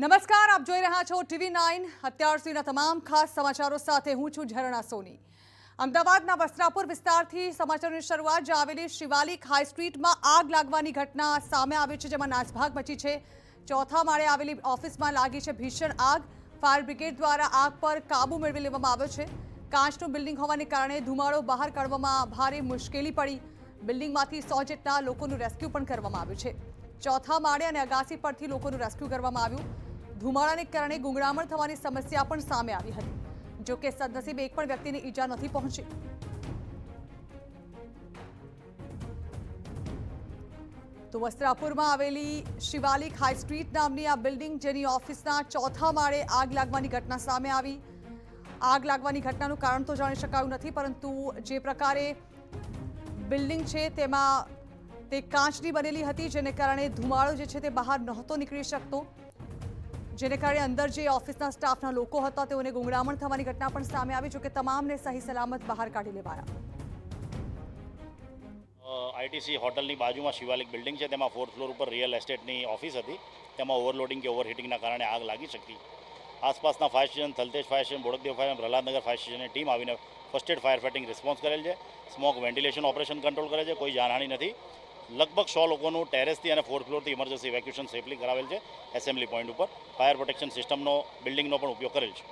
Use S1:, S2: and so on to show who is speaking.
S1: નમસ્કાર, આપ જોઈ રહ્યા છો TV9 અત્યાર સુધીના તમામ ખાસ સમાચારો સાથે હું છું ઝરણા સોની। અમદાવાદના વસ્ત્રાપુર વિસ્તારથી સમાચારોની શરૂઆત જે આવેલી શિવાલિક હાઈ સ્ટ્રીટમાં આગ લાગવાની ઘટના સામે આવી છે, જેમાં નાસભાગ મચી છે। ચોથા માળે આવેલી ઓફિસમાં લાગી છે ભીષણ આગ। ફાયર બ્રિગેડ દ્વારા આગ પર કાબુ મેળવી લેવામાં આવ્યો છે। કાચનું બિલ્ડિંગ હોવાને કારણે ધુમાડો બહાર કાઢવામાં ભારે મુશ્કેલી પડી। બિલ્ડિંગમાંથી 100 જેટલા લોકોનું રેસ્ક્યુ પણ કરવામાં આવ્યું છે। ચોથા માળે અને અગાસી પરથી લોકોનું રેસ્ક્યુ કરવામાં આવ્યું। ધુમાડાને કારણે ગુંગળામણ થવાની સમસ્યા પણ સામે આવી હતી, જો કે સદનસીબે એક પણ વ્યક્તિને ઈજા નથી પહોંચી। તો વસ્ત્રાપુરમાં આવેલી શિવાલિક હાઈ સ્ટ્રીટ નામની આ બિલ્ડિંગ, જેની ઓફિસના ચોથા માળે આગ લાગવાની ઘટના સામે આવી। આગ લાગવાની ઘટનાનું કારણ તો જાણી શકાયું નથી, પરંતુ જે પ્રકારે બિલ્ડિંગ છે તેમાં તે કાચની બનેલી હતી, જેને કારણે ધુમાડો જે છે તે બહાર નહોતો નીકળી શકતો, જેને કારણે અંદર જે ઓફિસના સ્ટાફના લોકો હતા તેઓને ગુંગળામણ થવાની ઘટના પણ સામે આવી, જો કે તમામને સહી સલામત બહાર કાઢી લેવાયા।
S2: આઈટીસી હોટલની બાજુમાં શિવાલિક બિલ્ડિંગ છે, તેમાં 4th ફ્લોર ઉપર રિયલ એસ્ટેટની ઓફિસ હતી। તેમાં ઓવરલોડિંગ કે ઓવરહીટિંગના કારણે આગ લાગી શકી। આસપાસના fire station, Thaltej fire station, Bodakdev fire, Prahlad Nagar fire સ્ટેશનની ટીમ આવીને first aid fire fighting response કરેલ છે। સ્મોક વેન્ટિલેશન ઓપરેશન કંટ્રોલ કરે છે, કોઈ જાનહાની નથી। લગભગ 100 લોકોનું ટેરેસથી અને 4th ફ્લોરથી ઇમરજન્સી ઇવેક્યુએશન સેફલી કરાવેલ છે। એસેમ્બલી પોઈન્ટ ઉપર ફાયર પ્રોટેક્શન સિસ્ટમનો બિલ્ડિંગનો પણ ઉપયોગ કરેલ છે।